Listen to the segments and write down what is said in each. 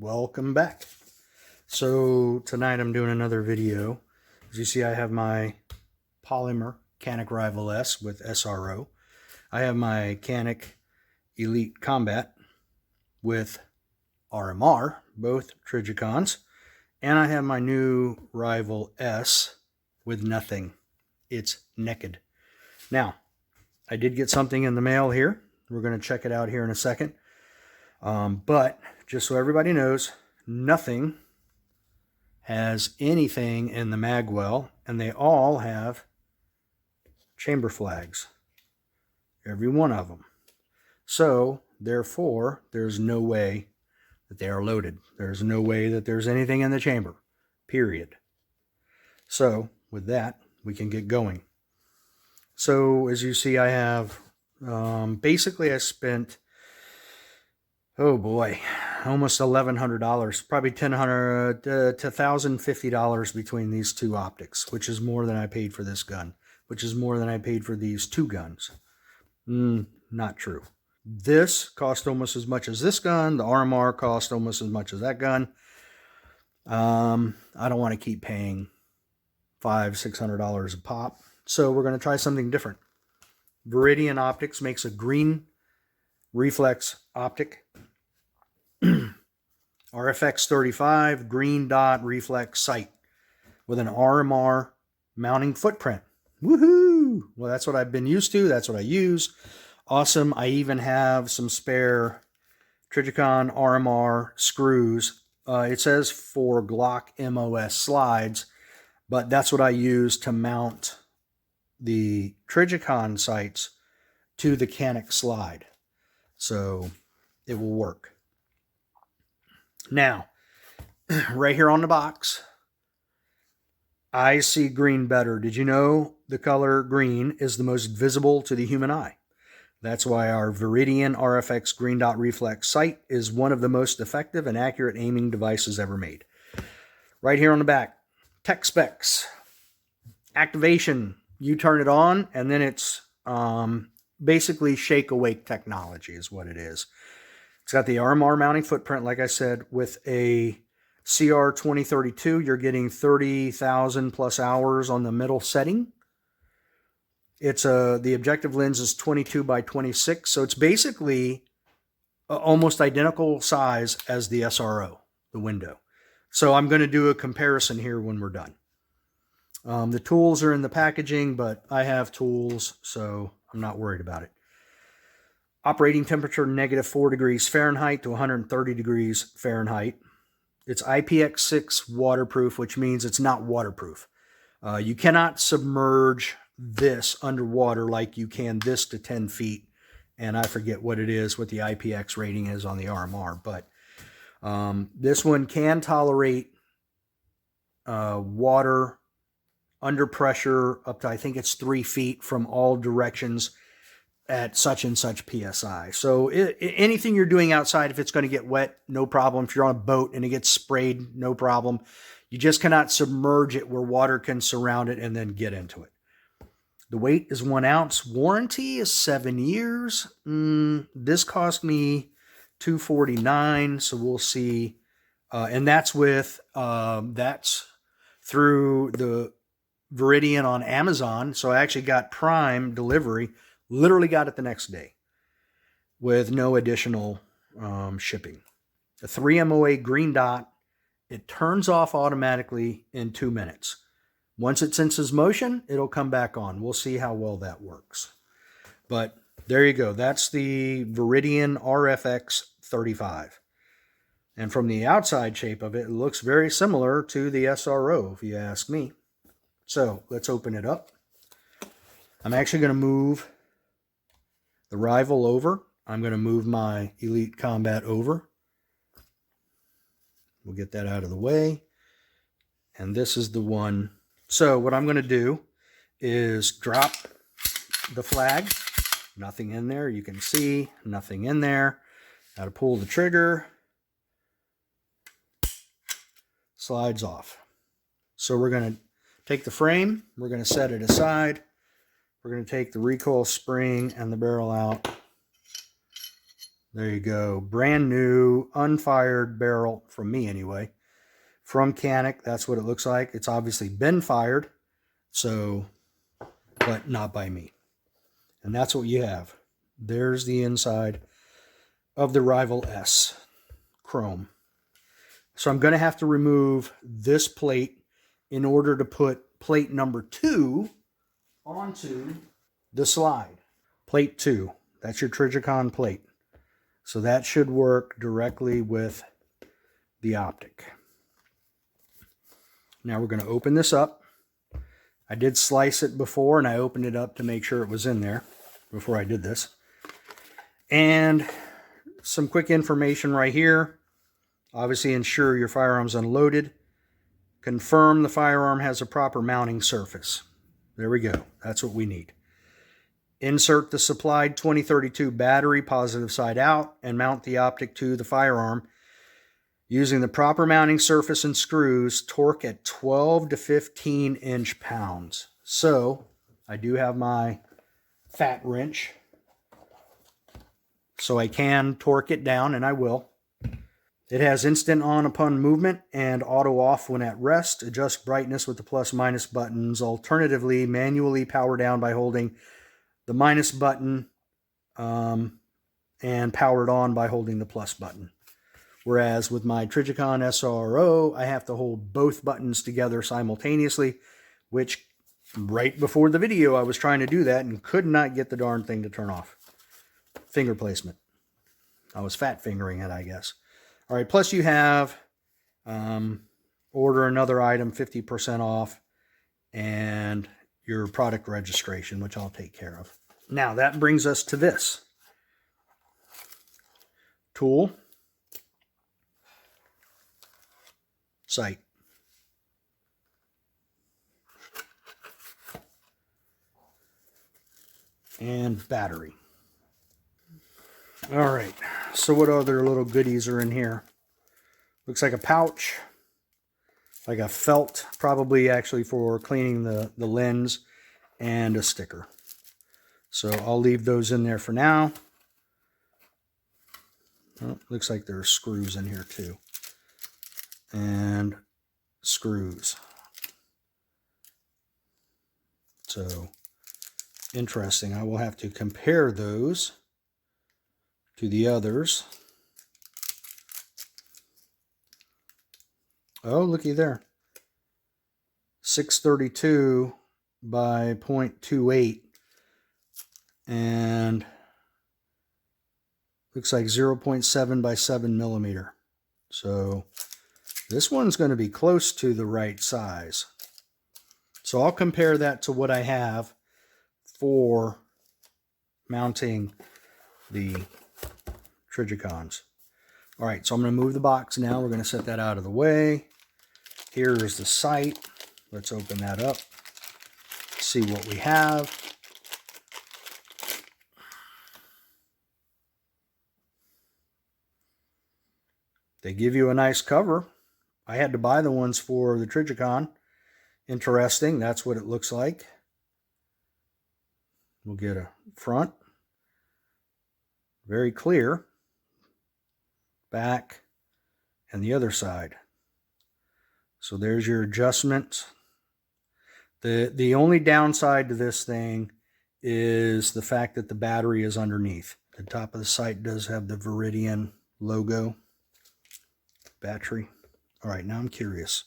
Welcome back. So tonight I'm doing another video. As you see, I have my polymer Canik Rival-S with SRO. I have my Canik Elite Combat with RMR, both Trijicons. And I have my new Rival-S with nothing. It's naked. Now, I did get something in the mail here. We're going to check it out here in a second. But just so everybody knows, nothing has anything in the magwell, and they all have chamber flags. Every one of them. So, therefore, there's no way that they are loaded. There's no way that there's anything in the chamber. Period. So, with that, we can get going. So, as you see, I have, basically I spent, oh boy, almost $1,100, probably $1,000 to $1,050 between these two optics, which is more than I paid for this gun, which is more than I paid for these two guns. Not true. This cost almost as much as this gun. The RMR cost almost as much as that gun. I don't want to keep paying $500–600 a pop, so we're going to try something different. Viridian Optics makes a green reflex optic. RFX35 green dot reflex sight with an RMR mounting footprint. Woohoo! Well, that's what I've been used to. That's what I use. Awesome. I even have some spare Trijicon RMR screws. It says for Glock MOS slides, but that's what I use to mount the Trijicon sights to the Canik slide. So it will work. Now, right here on the box, I see green better. Did you know the color green is the most visible to the human eye? That's why our Viridian RFX green dot reflex sight is one of the most effective and accurate aiming devices ever made. Right here on the back, tech specs. Activation, you turn it on, and then it's basically shake-awake technology is what it is. It's got the RMR mounting footprint, like I said, with a CR 2032. You're getting 30,000 plus hours on the middle setting. It's the objective lens is 22 by 26, so it's basically almost identical size as the SRO, the window. So I'm going to do a comparison here when we're done. The tools are in the packaging, but I have tools, so I'm not worried about it. Operating temperature -4 degrees Fahrenheit to 130 degrees Fahrenheit. It's IPX6 waterproof, which means it's not waterproof. You cannot submerge this underwater like you can this to 10 feet. And I forget what it is, what the IPX rating is on the RMR. But this one can tolerate water under pressure up to, I think it's 3 feet from all directions at such and such PSI. So anything you're doing outside, if it's going to get wet, no problem. If you're on a boat and it gets sprayed, no problem. You just cannot submerge it where water can surround it and then get into it. The weight is 1 ounce. Warranty is 7 years. This cost me $249, so we'll see. And that's with, that's through the Viridian on Amazon. So I actually got Prime delivery. Literally got it the next day with no additional shipping. A 3 MOA green dot, it turns off automatically in 2 minutes. Once it senses motion, it'll come back on. We'll see how well that works. But there you go. That's the Viridian RFX35. And from the outside shape of it, it looks very similar to the SRO, if you ask me. So let's open it up. I'm actually going to move the Rival over. I'm going to move my Elite Combat over. We'll get that out of the way. And this is the one. So what I'm going to do is drop the flag. Nothing in there. You can see nothing in there. Now to pull the trigger. Slides off. So we're going to take the frame. We're going to set it aside. We're going to take the recoil spring and the barrel out. There you go. Brand new, unfired barrel, from me anyway, from Canik. That's what it looks like. It's obviously been fired, so, but not by me. And that's what you have. There's the inside of the Rival-S chrome. So I'm going to have to remove this plate in order to put plate number 2 onto the slide. Plate 2, that's your Trijicon plate. So that should work directly with the Optic. Now we're going to open this up. I did slice it before, and I opened it up to make sure it was in there before I did this. And some quick information right here. Obviously, ensure your firearm's unloaded. Confirm the firearm has a proper mounting surface. There we go. That's what we need. Insert the supplied 2032 battery positive side out and mount the Optic to the firearm using the proper mounting surface and screws. Torque at 12 to 15 inch-pounds. So I do have my fat wrench, so I can torque it down, and I will. It has instant on upon movement and auto off when at rest. Adjust brightness with the plus minus buttons. Alternatively, manually power down by holding the minus button and powered on by holding the plus button. Whereas with my Trijicon SRO, I have to hold both buttons together simultaneously, which right before the video I was trying to do that and could not get the darn thing to turn off. Finger placement. I was fat fingering it, I guess. All right, plus you have order another item, 50% off, and your product registration, which I'll take care of. Now that brings us to this tool, sight, and battery. All right, so what other little goodies are in here? Looks like a pouch, like a felt, probably actually for cleaning the lens, and a sticker. So I'll leave those in there for now. Oh, looks like there are screws in here too. And screws. So interesting. I will have to compare those to the others. Oh, looky there. 632 by 0.28 and looks like 0.7 by 7 millimeter. So this one's going to be close to the right size. So I'll compare that to what I have for mounting the Trijicons. All right, so I'm going to move the box now. We're going to set that out of the way. Here's the sight. Let's open that up. See what we have. They give you a nice cover. I had to buy the ones for the Trijicon. Interesting. That's what it looks like. We'll get a front. Very clear. Back and the other side. So there's your adjustment. The only downside to this thing is the fact that the battery is underneath. The top of the sight does have the Viridian logo. Battery. All right, now I'm curious.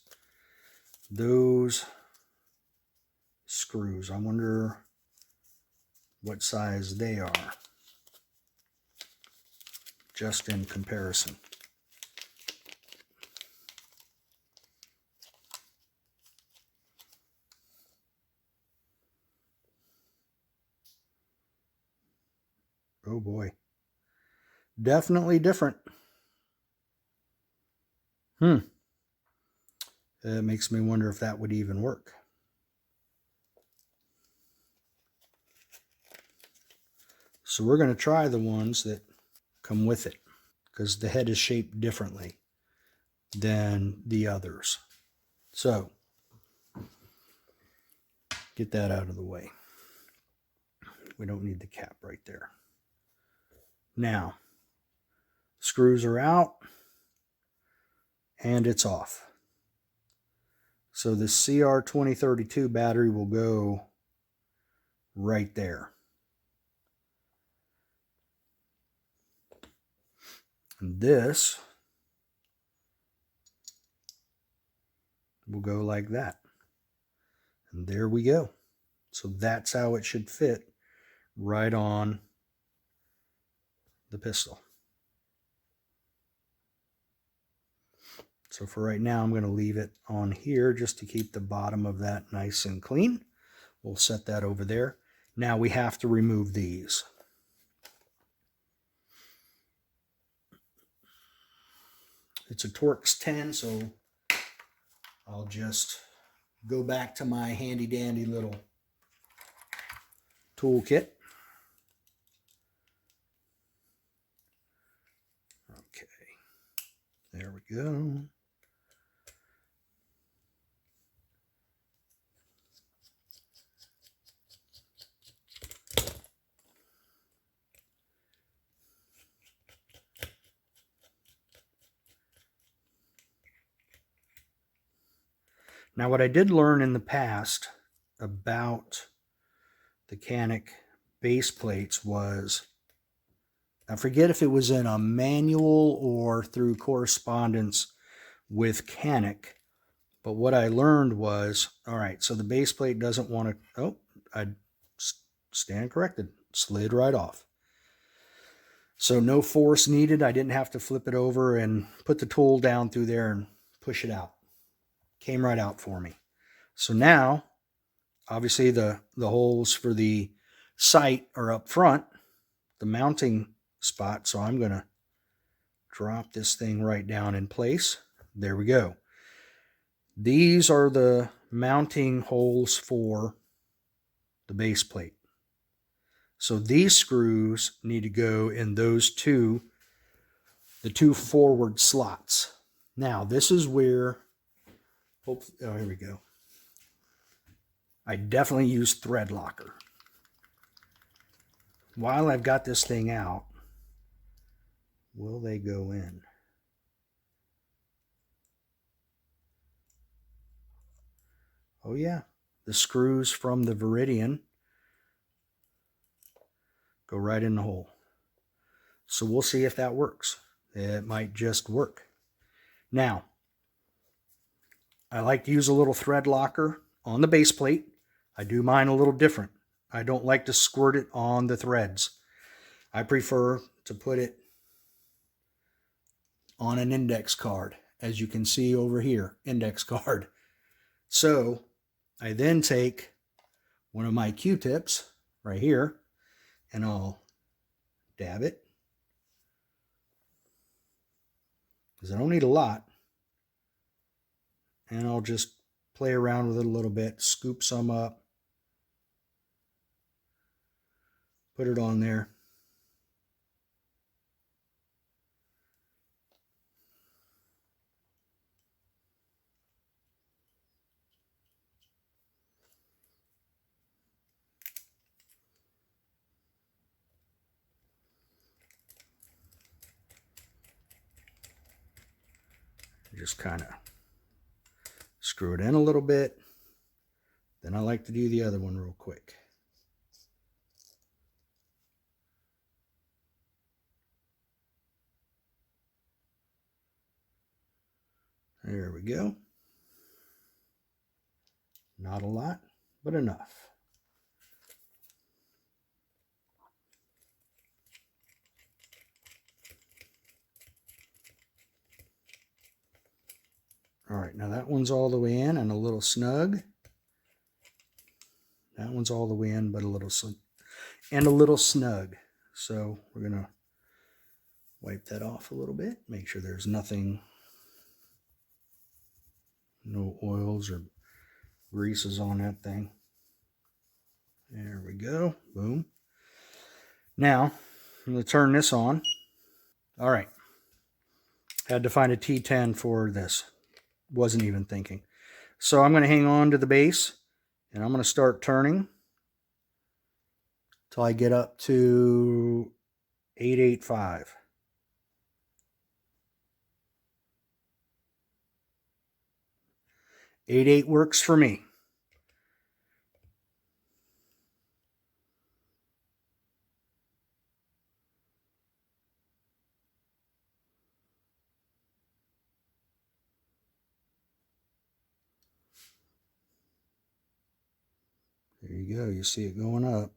Those screws, I wonder what size they are, just in comparison. Oh boy. Definitely different. It makes me wonder if that would even work. So we're going to try the ones that come with it, because the head is shaped differently than the others. So get that out of the way. We don't need the cap right there. Now, Screws are out, and it's off. So the CR2032 battery will go right there. And this will go like that. And there we go. So that's how it should fit right on the pistol. So for right now, I'm going to leave it on here just to keep the bottom of that nice and clean. We'll set that over there. Now we have to remove these. It's a Torx 10, so I'll just go back to my handy dandy little toolkit. Okay, there we go. Now, what I did learn in the past about the Canik base plates was, I forget if it was in a manual or through correspondence with Canik, but what I learned was, all right, so the base plate doesn't want to, oh, I stand corrected, slid right off. So no force needed. I didn't have to flip it over and put the tool down through there and push it out. Came right out for me. So now, obviously the holes for the sight are up front, the mounting spot. So I'm going to drop this thing right down in place. There we go. These are the mounting holes for the base plate. So these screws need to go in those two, the two forward slots. Now this is where, oh, here we go. I definitely use thread locker. While I've got this thing out, will they go in? Oh yeah, the screws from the Viridian go right in the hole. So we'll see if that works. It might just work. Now, I like to use a little thread locker on the base plate. I do mine a little different. I don't like to squirt it on the threads. I prefer to put it on an index card, as you can see over here, index card. So I then take one of my Q-tips right here and I'll dab it, because I don't need a lot, and I'll just play around with it a little bit, scoop some up, put it on there. Just kind of screw it in a little bit. Then I like to do the other one real quick. There we go. Not a lot, but enough. All right, now that one's all the way in and a little snug. That one's all the way in, but a little snug. So we're gonna wipe that off a little bit, make sure there's nothing, no oils or greases on that thing. There we go, boom. Now, I'm gonna turn this on. All right, had to find a T10 for this. Wasn't even thinking. So I'm gonna hang on to the base and I'm gonna start turning till I get up to 885. 8/8 works for me. There you go. You see it going up.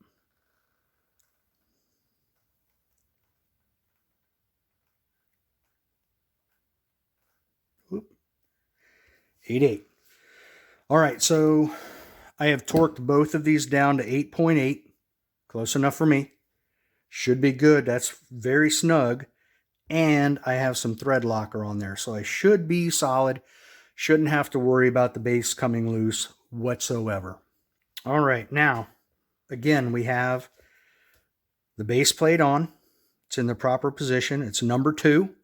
Whoop. 8/8. All right, so I have torqued both of these down to 8.8. Close enough for me. Should be good. That's very snug. And I have some thread locker on there, so I should be solid. Shouldn't have to worry about the base coming loose whatsoever. All right, now, again, we have the base plate on. It's in the proper position. It's number 2.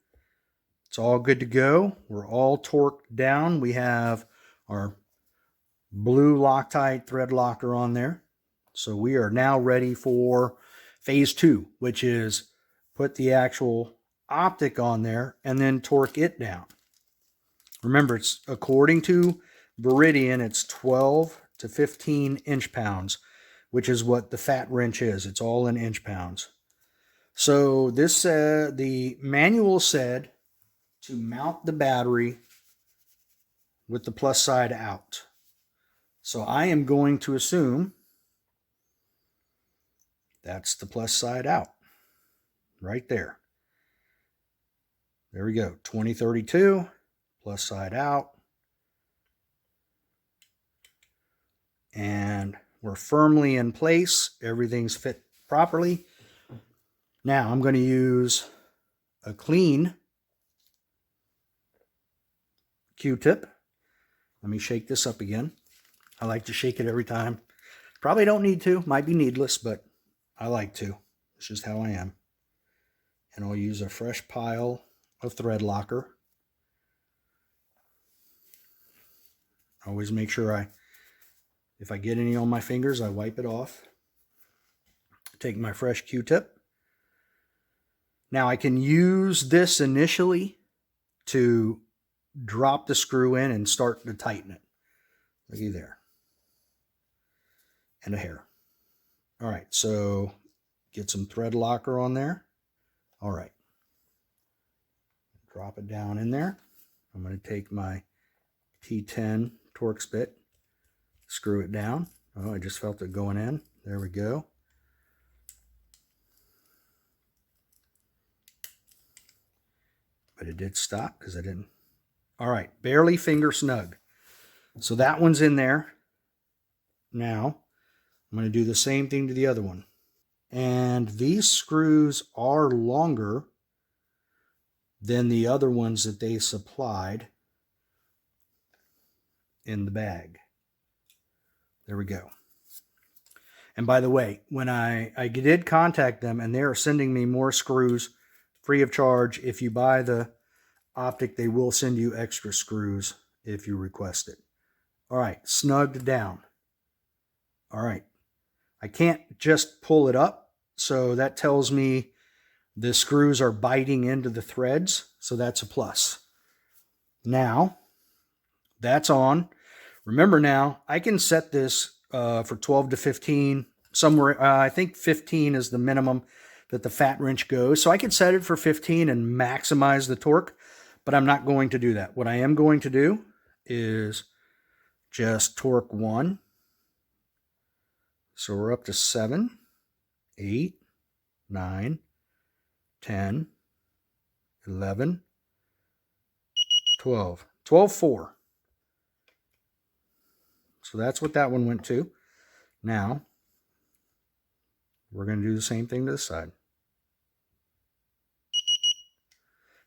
It's all good to go. We're all torqued down. We have our blue Loctite thread locker on there. So we are now ready for phase 2, which is put the actual Optic on there and then torque it down. Remember, it's according to Viridian, it's 12 to 15 inch-pounds, which is what the fat wrench is. It's all in inch-pounds. So this the manual said to mount the battery with the plus side out. So I am going to assume that's the plus side out right there. There we go. 2032, plus side out. And we're firmly in place. Everything's fit properly. Now I'm going to use a clean Q-tip. Let me shake this up again. I like to shake it every time. Probably don't need to. Might be needless, but I like to. It's just how I am. And I'll use a fresh pile of thread locker. Always make sure if I get any on my fingers, I wipe it off. Take my fresh Q-tip. Now I can use this initially to drop the screw in and start to tighten it. Looky there. And a hair. All right, so get some thread locker on there. All right. Drop it down in there. I'm going to take my T10 Torx bit, screw it down. Oh, I just felt it going in. There we go. But it did stop because I didn't. All right, barely finger snug. So that one's in there. Now, I'm going to do the same thing to the other one. And these screws are longer than the other ones that they supplied in the bag. There we go. And by the way, when I did contact them, and they're sending me more screws free of charge. If you buy the Optic, they will send you extra screws if you request it. All right, snugged down. All right. I can't just pull it up, so that tells me the screws are biting into the threads, so that's a plus. Now, that's on. Remember now, I can set this for 12 to 15, somewhere, I think 15 is the minimum that the fat wrench goes. So I can set it for 15 and maximize the torque, but I'm not going to do that. What I am going to do is just torque 1. So we're up to 7, 8, 9, 10, 11, 12. 12.4. So that's what that one went to. Now, we're going to do the same thing to this side.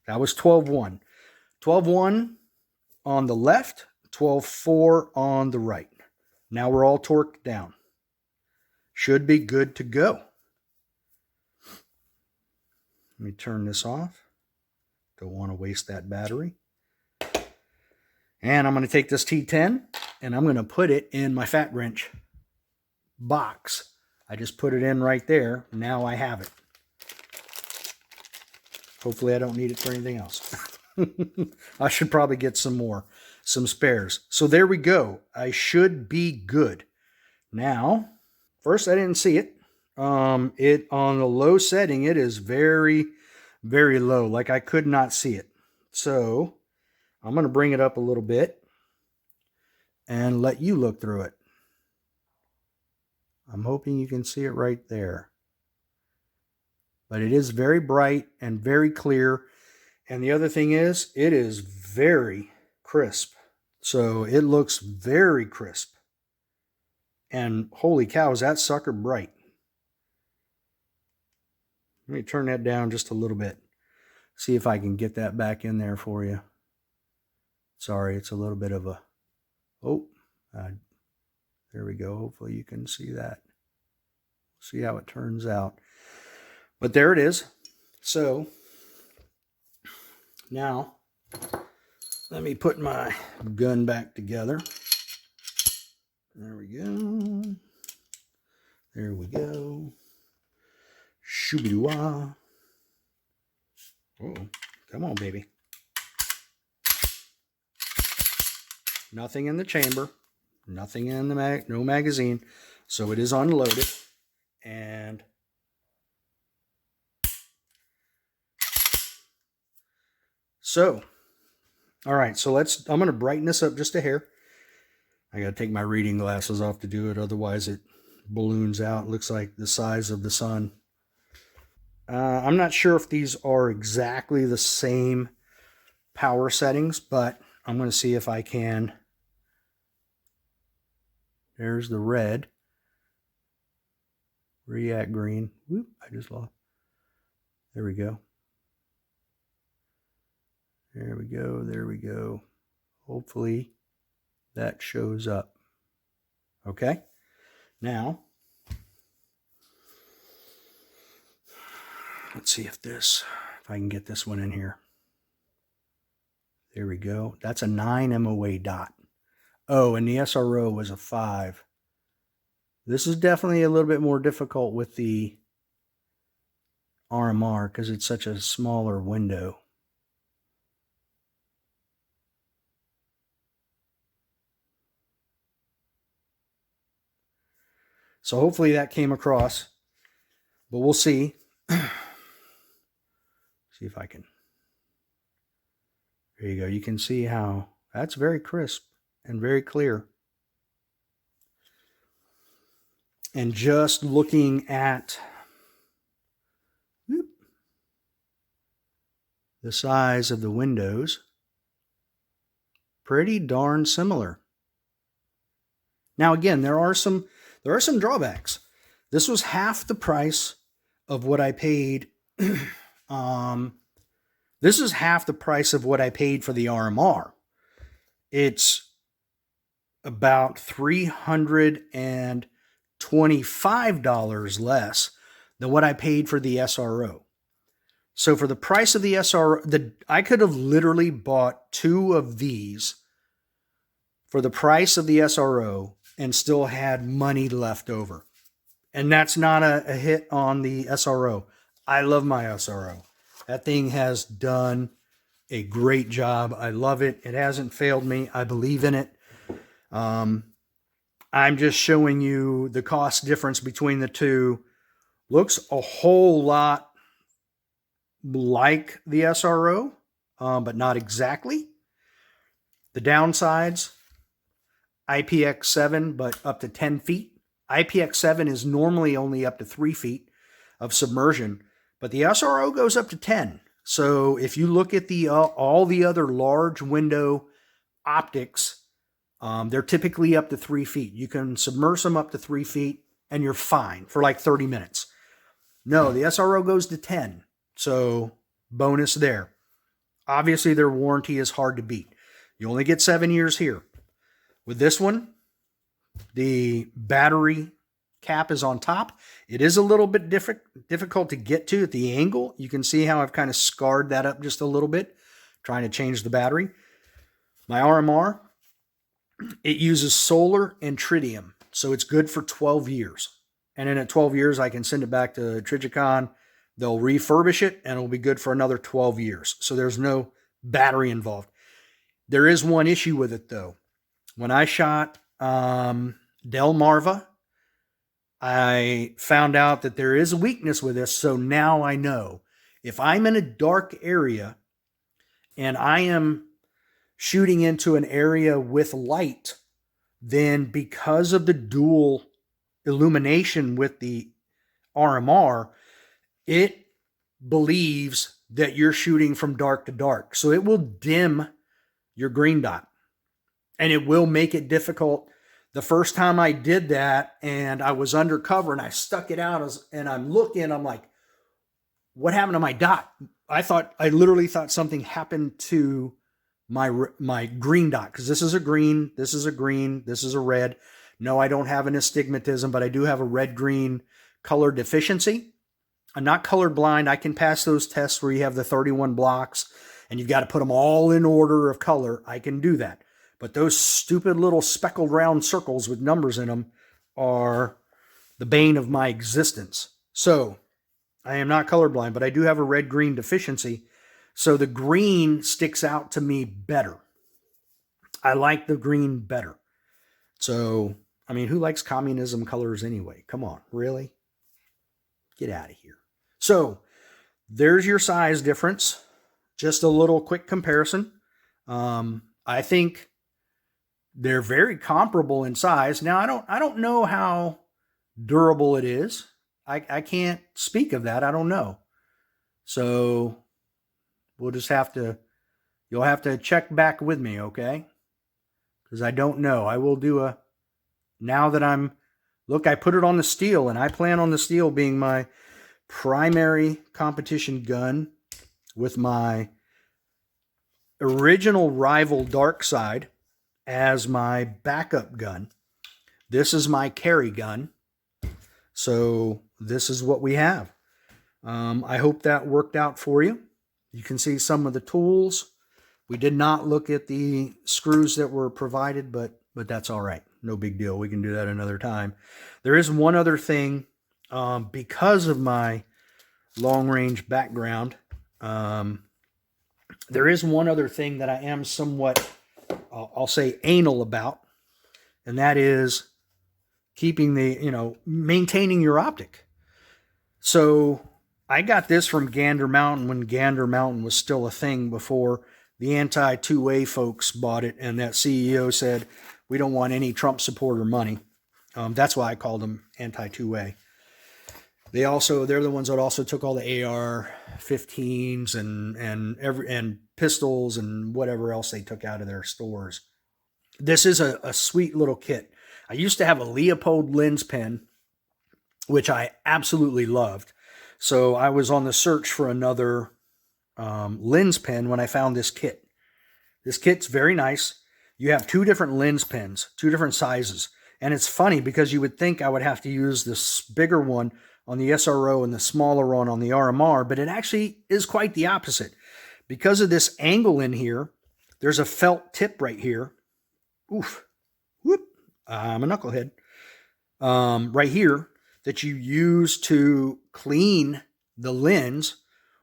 That was 12.1. 12.1 on the left, 12.4 on the right. Now we're all torqued down. Should be good to go. Let me turn this off. Don't want to waste that battery. And I'm going to take this T10 and I'm going to put it in my fat wrench box. I just put it in right there. Now I have it. Hopefully I don't need it for anything else. I should probably get some more. some spares. So there we go. I should be good. Now, first I didn't see it. It on the low setting, it is very, very low. Like I could not see it. So I'm going to bring it up a little bit and let you look through it. I'm hoping you can see it right there. But it is very bright and very clear. And the other thing is, it is very crisp. So it looks very crisp. And holy cow, is that sucker bright. Let me turn that down just a little bit. See if I can get that back in there for you. Sorry, it's a little bit of a... Oh, there we go. Hopefully you can see that. See how it turns out. But there it is. So now let me put my gun back together. There we go. There we go. Shoo-be-doo-wah. Oh, come on, baby. Nothing in the chamber. Nothing in the no magazine. So it is unloaded. And so, all right, so I'm going to brighten this up just a hair. I got to take my reading glasses off to do it. Otherwise it balloons out. It looks like the size of the sun. I'm not sure if these are exactly the same power settings, but I'm going to see if I can. There's the red. React green. Whoop, I just lost. There we go. There we go. There we go. Hopefully that shows up. Okay. Now, let's see if I can get this one in here. There we go. That's a 9 MOA dot. Oh, and the SRO was a 5. This is definitely a little bit more difficult with the RMR because it's such a smaller window. So hopefully that came across, but we'll see. See if I can. There you go. You can see how that's very crisp and very clear. And just looking at the size of the windows, pretty darn similar. Now again, there are some drawbacks. This was half the price of what I paid. This is half the price of what I paid for the RMR. It's about $325 less than what I paid for the SRO. So for the price of the SRO, I could have literally bought 2 of these for the price of the SRO and still had money left over. And that's not a hit on the SRO. I love my SRO. That thing has done a great job. I love it. It hasn't failed me. I believe in it. I'm just showing you the cost difference between the two. Looks a whole lot like the SRO, but not exactly. The downsides, IPX7, but up to 10 feet. IPX7 is normally only up to 3 feet of submersion, but the SRO goes up to 10. So if you look at the all the other large window optics, they're typically up to 3 feet. You can submerge them up to 3 feet and you're fine for like 30 minutes. No, the SRO goes to 10. So bonus there. Obviously their warranty is hard to beat. You only get 7 years here. With this one, the battery cap is on top. It is a little bit difficult to get to at the angle. You can see how I've kind of scarred that up just a little bit, trying to change the battery. My RMR, it uses solar and tritium, so it's good for 12 years. And then at 12 years, I can send it back to Trijicon. They'll refurbish it, and it'll be good for another 12 years. So there's no battery involved. There is one issue with it though. When I shot Delmarva, I found out that there is a weakness with this. So now I know if I'm in a dark area and I am shooting into an area with light, then because of the dual illumination with the RMR, it believes that you're shooting from dark to dark. So it will dim your green dot and it will make it difficult. The first time I did that and I was undercover and I stuck it out and I'm looking, I'm like, what happened to my dot? I literally thought something happened to my green dot, because this is a green, this is a green, this is a red. No, I don't have an astigmatism, but I do have a red-green color deficiency. I'm not colorblind. I can pass those tests where you have the 31 blocks and you've got to put them all in order of color. I can do that. But those stupid little speckled round circles with numbers in them are the bane of my existence. So I am not colorblind, but I do have a red-green deficiency. So the green sticks out to me better. I like the green better. So, I mean, who likes communism colors anyway? Come on, really? Get out of here. So there's your size difference. Just a little quick comparison. I think they're very comparable in size. Now, I don't know how durable it is. I can't speak of that. I don't know. So we'll just you'll have to check back with me, okay? Because I don't know. I will do now that I put it on the steel, and I plan on the steel being my primary competition gun with my original rival Dark Side as my backup gun. This is my carry gun. So this is what we have. I hope that worked out for you. You can see some of the tools. We did not look at the screws that were provided, but that's all right. No big deal. We can do that another time. There is one other thing, because of my long-range background, there is one other thing that I am somewhat, I'll say, anal about, and that is keeping maintaining your optic. So I got this from Gander Mountain when Gander Mountain was still a thing before the anti-two-way folks bought it, and that CEO said, we don't want any Trump supporter money. That's why I called them anti-two-way. They're the ones that also took all the AR-15s and pistols and whatever else they took out of their stores. This is a sweet little kit. I used to have a Leopold lens pen, which I absolutely loved. So I was on the search for another lens pen when I found this kit. This kit's very nice. You have two different lens pens, two different sizes. And it's funny because you would think I would have to use this bigger one on the SRO and the smaller one on the RMR, but it actually is quite the opposite. Because of this angle in here, there's a felt tip right here. Oof. Whoop. I'm a knucklehead. Right here that you use to clean the lens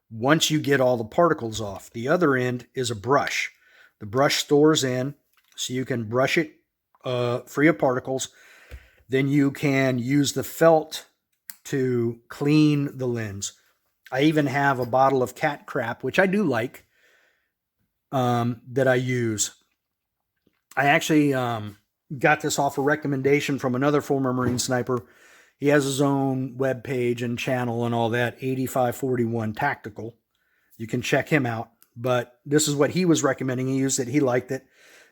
once you get all the particles off. The other end is a brush. The brush stores in, so you can brush it free of particles. Then you can use the felt to clean the lens. I even have a bottle of cat crap, which I do like, that I use. I actually got this off a recommendation from another former Marine sniper. He has his own web page and channel and all that, 8541 Tactical. You can check him out. But this is what he was recommending. He used it. He liked it.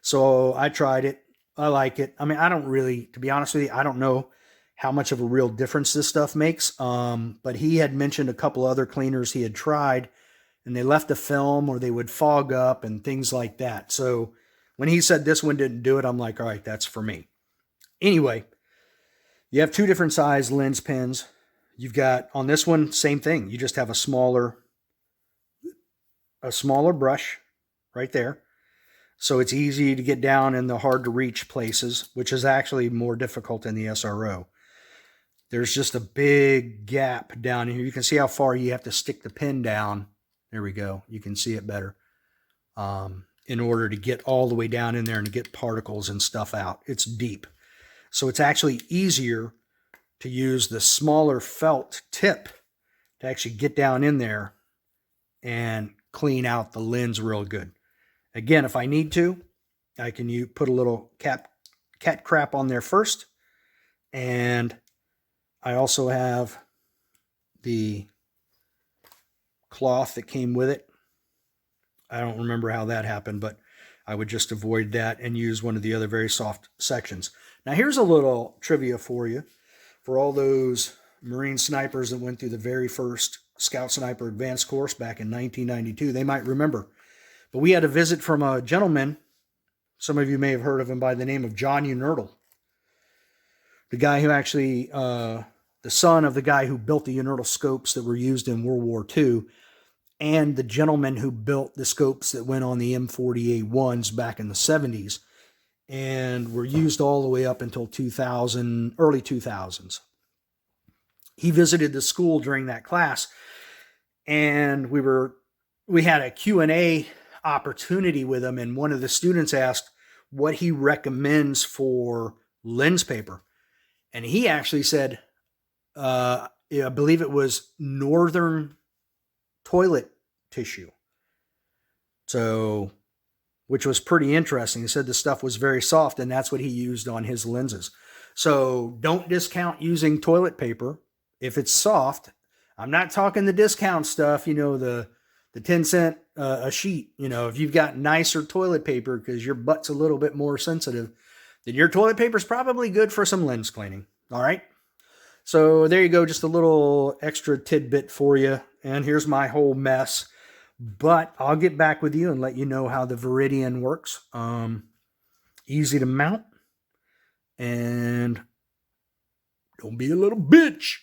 So I tried it. I like it. I mean, I don't really, to be honest with you, I don't know how much of a real difference this stuff makes. But he had mentioned a couple other cleaners he had tried, and they left a film or they would fog up and things like that. So when he said this one didn't do it, I'm like, all right, that's for me. Anyway, you have two different size lens pens. You've got, on this one, same thing. You just have a smaller brush right there. So it's easy to get down in the hard to reach places, which is actually more difficult in the SRO. There's just a big gap down here. You can see how far you have to stick the pin down. There we go. You can see it better. in order to get all the way down in there and to get particles and stuff out. It's deep. So it's actually easier to use the smaller felt tip to actually get down in there and clean out the lens real good. Again, if I need to, I can put a little cat crap on there first. And I also have the cloth that came with it. I don't remember how that happened, but I would just avoid that and use one of the other very soft sections. Now here's a little trivia for you. For all those Marine snipers that went through the very first Scout Sniper Advanced course back in 1992, they might remember. But we had a visit from a gentleman, some of you may have heard of him by the name of John Unerdel. The guy who actually, the son of the guy who built the Unerdel scopes that were used in World War II, and the gentleman who built the scopes that went on the M40A1s back in the 70s and were used all the way up until 2000, early 2000s. He visited the school during that class, and we had a Q&A opportunity with him, and one of the students asked what he recommends for lens paper. And he actually said, I believe it was Northern toilet tissue. So, which was pretty interesting. He said the stuff was very soft, and that's what he used on his lenses. So don't discount using toilet paper if it's soft. I'm not talking the discount stuff, you know, the 10 cent a sheet. You know, if you've got nicer toilet paper because your butt's a little bit more sensitive, then your toilet paper is probably good for some lens cleaning. All right. So there you go. Just a little extra tidbit for you. And here's my whole mess. But I'll get back with you and let you know how the Viridian works. Easy to mount. And don't be a little bitch.